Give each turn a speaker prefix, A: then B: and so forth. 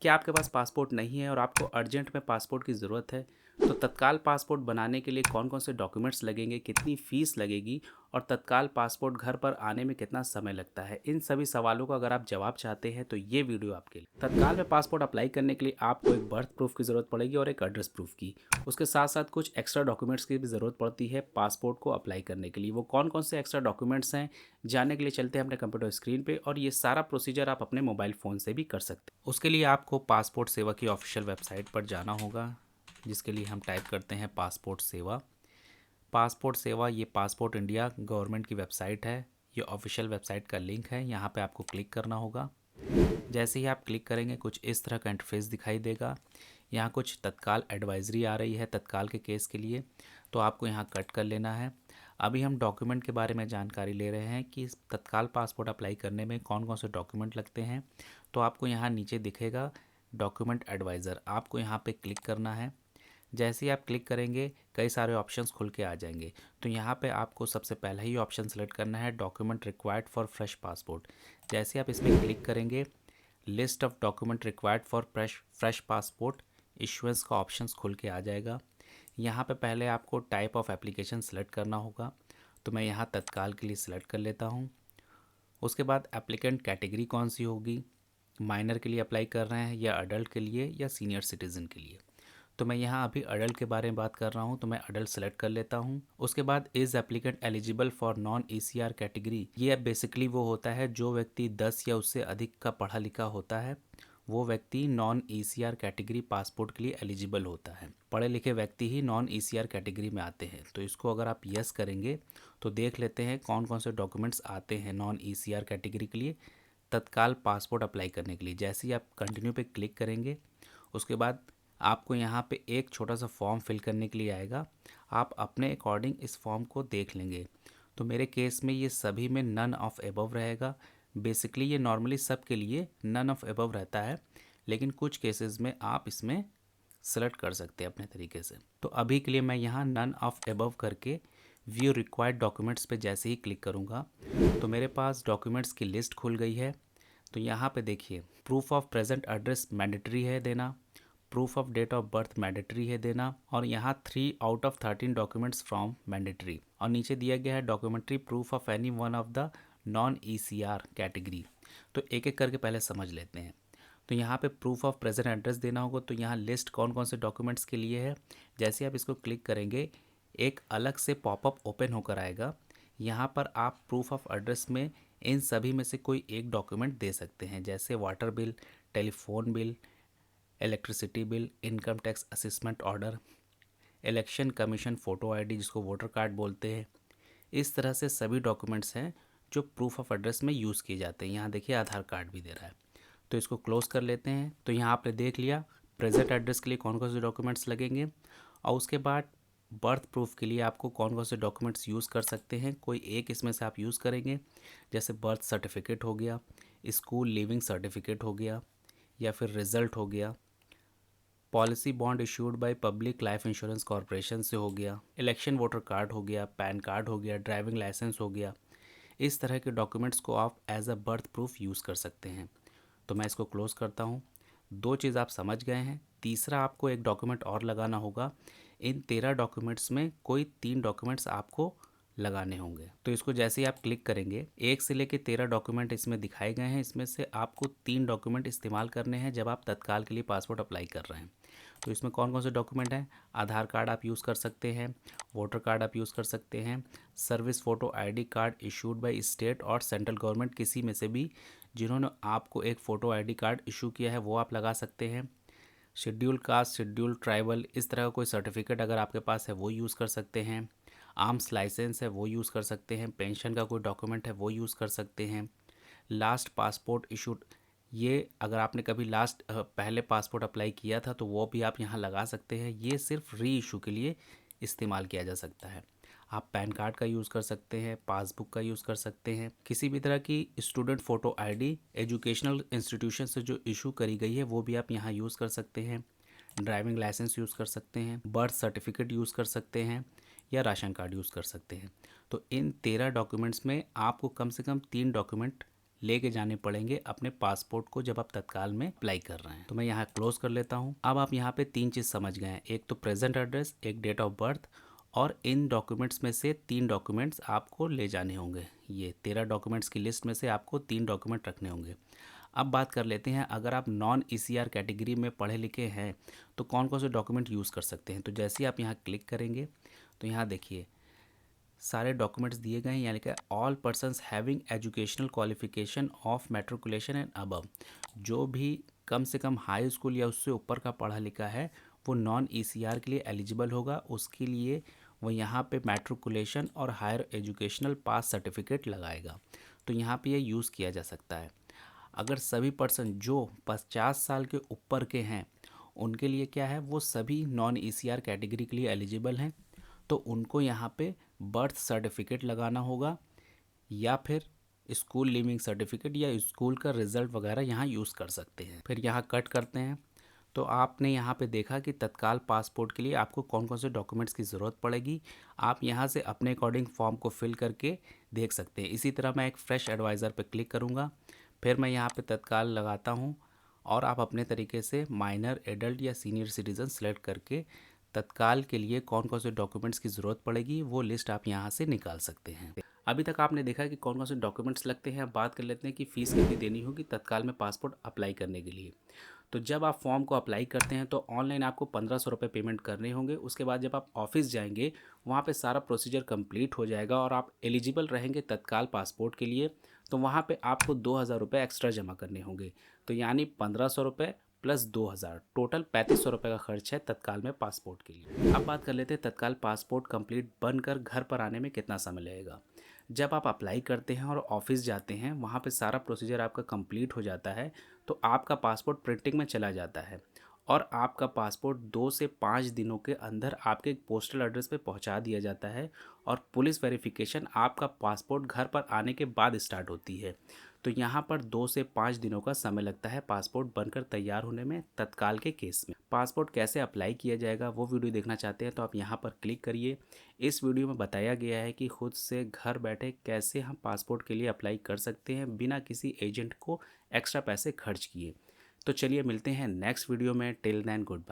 A: क्या आपके पास पासपोर्ट नहीं है और आपको अर्जेंट में पासपोर्ट की ज़रूरत है, तो तत्काल पासपोर्ट बनाने के लिए कौन-कौन से डॉक्यूमेंट्स लगेंगे, कितनी फ़ीस लगेगी और तत्काल पासपोर्ट घर पर आने में कितना समय लगता है? इन सभी सवालों का अगर आप जवाब चाहते हैं, तो ये वीडियो आपके लिए। तत्काल में पासपोर्ट अप्लाई करने के लिए आपको एक बर्थ प्रूफ़ की ज़रूरत पड़ेगी और एक एड्रेस प्रूफ़ की। उसके साथ-साथ कुछ एक्स्ट्रा डॉक्यूमेंट्स की भी ज़रूरत पड़ती है पासपोर्ट को अप्लाई करने के लिए। वो कौन-कौन से एक्स्ट्रा डॉक्यूमेंट्स हैं, जानने के लिए चलते हैं अपने कंप्यूटर स्क्रीन पे और ये सारा प्रोसीजर आप अपने मोबाइल फ़ोन से भी कर सकते हैं। उसके लिए आपको पासपोर्ट सेवा की ऑफ़िशियल वेबसाइट पर जाना होगा, जिसके लिए हम टाइप करते हैं पासपोर्ट सेवा। पासपोर्ट सेवा ये पासपोर्ट इंडिया गवर्नमेंट की वेबसाइट है। ये ऑफ़िशियल वेबसाइट का लिंक है, यहाँ पे आपको क्लिक करना होगा। जैसे ही आप क्लिक करेंगे कुछ इस तरह का इंटरफेस दिखाई देगा। यहाँ कुछ तत्काल एडवाइजरी आ रही है तत्काल के केस के लिए, तो आपको यहाँ कट कर लेना है। अभी हम डॉक्यूमेंट के बारे में जानकारी ले रहे हैं कि तत्काल पासपोर्ट अप्लाई करने में कौन कौन से डॉक्यूमेंट लगते हैं। तो आपको यहाँ नीचे दिखेगा डॉक्यूमेंट एडवाइज़र, आपको यहाँ पे क्लिक करना है। जैसे ही आप क्लिक करेंगे कई सारे ऑप्शंस खुल के आ जाएंगे। तो यहाँ पे आपको सबसे पहला ही ऑप्शन सेलेक्ट करना है document required for fresh passport. जैसे आप इसमें क्लिक करेंगे list of document required for fresh passport issuance का ऑप्शंस खुल के आ जाएगा। यहाँ पे पहले आपको टाइप ऑफ एप्लीकेशन सेलेक्ट करना होगा, तो मैं यहाँ तत्काल के लिए सिलेक्ट कर लेता हूँ। उसके बाद एप्लीकेंट कैटेगरी कौन सी होगी, माइनर के लिए अप्लाई कर रहे हैं या अडल्ट के लिए या सीनियर सिटीज़न के लिए। तो मैं यहाँ अभी अडल्ट के बारे में बात कर रहा हूँ, तो मैं अडल्ट सेलेक्ट कर लेता हूँ। उसके बाद is applicant eligible for non ECR category, ये बेसिकली वो होता है जो व्यक्ति 10 या उससे अधिक का पढ़ा लिखा होता है, वो व्यक्ति नॉन ईसीआर कैटेगरी पासपोर्ट के लिए एलिजिबल होता है। पढ़े लिखे व्यक्ति ही नॉन ईसीआर कैटेगरी में आते हैं। तो इसको अगर आप यस करेंगे तो देख लेते हैं कौन कौन से डॉक्यूमेंट्स आते हैं नॉन ईसीआर कैटेगरी के लिए तत्काल पासपोर्ट अप्लाई करने के लिए। जैसे ही आप कंटिन्यू पे क्लिक करेंगे उसके बाद आपको यहाँ पे एक छोटा सा फॉर्म फिल करने के लिए आएगा। आप अपने अकॉर्डिंग इस फॉर्म को देख लेंगे। तो मेरे केस में ये सभी में नन ऑफ एबव रहेगा। बेसिकली ये नॉर्मली सब के लिए नन ऑफ एबव रहता है, लेकिन कुछ केसेस में आप इसमें सेलेक्ट कर सकते हैं अपने तरीके से। तो अभी के लिए मैं यहाँ नन ऑफ एबव करके व्यू रिक्वायर्ड डॉक्यूमेंट्स पे जैसे ही क्लिक करूँगा तो मेरे पास डॉक्यूमेंट्स की लिस्ट खुल गई है। तो यहाँ पे देखिए proof of present address mandatory है देना, proof of date of birth mandatory है देना, और यहाँ 3 out of 13 documents from mandatory, और नीचे दिया गया है documentary proof of any one of the non ECR category. तो एक एक करके पहले समझ लेते हैं। तो यहाँ पे प्रूफ ऑफ प्रेजेंट एड्रेस देना होगा, तो यहाँ लिस्ट कौन कौन से डॉक्यूमेंट्स के लिए है। जैसे आप इसको क्लिक करेंगे एक अलग से पॉपअप ओपन होकर आएगा। यहाँ पर आप प्रूफ ऑफ एड्रेस में इन सभी में से कोई एक डॉक्यूमेंट दे सकते हैं, जैसे water bill, telephone bill, electricity bill, income tax assessment order, election commission photo ID जिसको वोटर कार्ड बोलते हैं। इस तरह से सभी डॉक्यूमेंट्स हैं जो प्रूफ ऑफ एड्रेस में यूज़ किए जाते हैं। यहाँ देखिए आधार कार्ड भी दे रहा है। तो इसको क्लोज़ कर लेते हैं। तो यहाँ आपने देख लिया प्रेजेंट एड्रेस के लिए कौन कौन से डॉक्यूमेंट्स लगेंगे, और उसके बाद बर्थ प्रूफ के लिए आपको कौन कौन से डॉक्यूमेंट्स यूज़ कर सकते हैं। कोई एक इसमें से आप यूज़ करेंगे, जैसे बर्थ सर्टिफिकेट हो गया, स्कूल लिविंग सर्टिफिकेट हो गया, या फिर रिज़ल्ट हो गया, policy bond issued by public life insurance corporation से हो गया, इलेक्शन वोटर कार्ड हो गया, पैन कार्ड हो गया, ड्राइविंग लाइसेंस हो गया। इस तरह के डॉक्यूमेंट्स को आप as a birth proof use कर सकते हैं। तो मैं इसको क्लोज़ करता हूँ। दो चीज़ आप समझ गए हैं। तीसरा आपको एक डॉक्यूमेंट और लगाना होगा। इन 13 डॉक्यूमेंट्स में कोई 3 डॉक्यूमेंट्स आपको लगाने होंगे। तो इसको जैसे ही आप क्लिक करेंगे 1 से लेकर 13 डॉक्यूमेंट इसमें दिखाए गए हैं। इसमें से आपको 3 डॉक्यूमेंट इस्तेमाल करने हैं जब आप तत्काल के लिए पासपोर्ट अप्लाई कर रहे हैं। तो इसमें कौन कौन से डॉक्यूमेंट हैं, आधार कार्ड आप यूज़ कर सकते हैं, वोटर कार्ड आप यूज़ कर सकते हैं, service photo ID card issued by state और सेंट्रल गवर्नमेंट किसी में से भी जिन्होंने आपको एक फ़ोटो आईडी कार्ड इशू किया है वो आप लगा सकते हैं। शेड्यूल कास्ट, शेड्यूल ट्राइबल, इस तरह का कोई सर्टिफिकेट अगर आपके पास है वो यूज़ कर सकते हैं। आर्म्स लाइसेंस है वो यूज़ कर सकते हैं। पेंशन का कोई डॉक्यूमेंट है वो यूज़ कर सकते हैं। लास्ट पासपोर्ट इशूड, ये अगर आपने कभी लास्ट पहले पासपोर्ट अप्लाई किया था तो वो भी आप यहाँ लगा सकते हैं। ये सिर्फ री इशू के लिए इस्तेमाल किया जा सकता है। आप पैन कार्ड का यूज़ कर सकते हैं, पासबुक का यूज़ कर सकते हैं, किसी भी तरह की student photo ID educational institution से जो इशू करी गई है वो भी आप यहाँ यूज़ कर सकते हैं। ड्राइविंग लाइसेंस यूज़ कर सकते हैं, बर्थ सर्टिफिकेट यूज़ कर सकते हैं, या राशन कार्ड यूज़ कर सकते हैं। तो इन 13 डॉक्यूमेंट्स में आपको कम से कम 3 डॉक्यूमेंट लेके जाने पड़ेंगे अपने पासपोर्ट को जब आप तत्काल में अप्लाई कर रहे हैं। तो मैं यहाँ क्लोज कर लेता हूँ। अब आप यहाँ पे 3 चीज़ समझ गए हैं, एक तो प्रेजेंट एड्रेस, एक डेट ऑफ बर्थ, और इन डॉक्यूमेंट्स में से 3 डॉक्यूमेंट्स आपको ले जाने होंगे। ये 13 डॉक्यूमेंट्स की लिस्ट में से आपको 3 डॉक्यूमेंट रखने होंगे। अब बात कर लेते हैं, अगर आप नॉन ईसीआर कैटेगरी में पढ़े लिखे हैं तो कौन कौन से डॉक्यूमेंट यूज़ कर सकते हैं। तो जैसे ही आप यहाँ क्लिक करेंगे तो यहाँ देखिए सारे डॉक्यूमेंट्स दिए गए हैं, यानी कि all persons having educational qualification of matriculation and above. जो भी कम से कम हाई स्कूल या उससे ऊपर का पढ़ा लिखा है वो नॉन ईसीआर के लिए एलिजिबल होगा। उसके लिए वो यहाँ पे मैट्रिकुलेशन और हायर एजुकेशनल पास सर्टिफिकेट लगाएगा। तो यहाँ पे ये यूज़ किया जा सकता है। अगर सभी पर्सन जो 50 साल के ऊपर के हैं उनके लिए क्या है, वो सभी नॉन ईसीआर कैटेगरी के लिए एलिजिबल हैं, तो उनको यहाँ पे बर्थ सर्टिफिकेट लगाना होगा या फिर स्कूल लिविंग सर्टिफिकेट या स्कूल का रिज़ल्ट वगैरह यहाँ यूज़ कर सकते हैं। फिर यहाँ कट करते हैं। तो आपने यहाँ पे देखा कि तत्काल पासपोर्ट के लिए आपको कौन कौन से डॉक्यूमेंट्स की ज़रूरत पड़ेगी। आप यहाँ से अपने अकॉर्डिंग फॉर्म को फिल करके देख सकते हैं। इसी तरह मैं एक फ्रेश एडवाइज़र पे क्लिक करूँगा, फिर मैं यहाँ पे तत्काल लगाता हूँ और आप अपने तरीके से माइनर, एडल्ट या सीनियर सिटीज़न सेलेक्ट करके तत्काल के लिए कौन कौन से डॉक्यूमेंट्स की ज़रूरत पड़ेगी वो लिस्ट आप यहाँ से निकाल सकते हैं। अभी तक आपने देखा कि कौन कौन से डॉक्यूमेंट्स लगते हैं। अब बात कर लेते हैं कि फ़ीस कितनी देनी होगी तत्काल में पासपोर्ट अप्लाई करने के लिए। तो जब आप फॉर्म को अप्लाई करते हैं तो ऑनलाइन आपको 1500 रुपये पेमेंट करने होंगे। उसके बाद जब आप ऑफिस जाएंगे वहाँ पे सारा प्रोसीजर कंप्लीट हो जाएगा और आप एलिजिबल रहेंगे तत्काल पासपोर्ट के लिए। तो वहाँ पे आपको 2000 रुपये एक्स्ट्रा जमा करने होंगे। तो यानी 1500 रुपये प्लस 2000, टोटल 3500 रुपये का खर्च है तत्काल में पासपोर्ट के लिए। अब बात कर लेते हैं तत्काल पासपोर्ट कंप्लीट बनकर घर पर आने में कितना समय लगेगा। जब आप अप्लाई करते हैं और ऑफिस जाते हैं वहाँ पे सारा प्रोसीजर आपका कंप्लीट हो जाता है तो आपका पासपोर्ट प्रिंटिंग में चला जाता है और आपका पासपोर्ट 2 से 5 दिनों के अंदर आपके पोस्टल एड्रेस पे पहुंचा दिया जाता है और पुलिस वेरिफिकेशन आपका पासपोर्ट घर पर आने के बाद स्टार्ट होती है। तो यहाँ पर 2 से 5 दिनों का समय लगता है पासपोर्ट बनकर तैयार होने में तत्काल के केस में। पासपोर्ट कैसे अप्लाई किया जाएगा वो वीडियो देखना चाहते हैं तो आप यहाँ पर क्लिक करिए। इस वीडियो में बताया गया है कि खुद से घर बैठे कैसे हम पासपोर्ट के लिए अप्लाई कर सकते हैं बिना किसी एजेंट को एक्स्ट्रा पैसे खर्च किए। तो चलिए मिलते हैं नेक्स्ट वीडियो में। Till then good bye.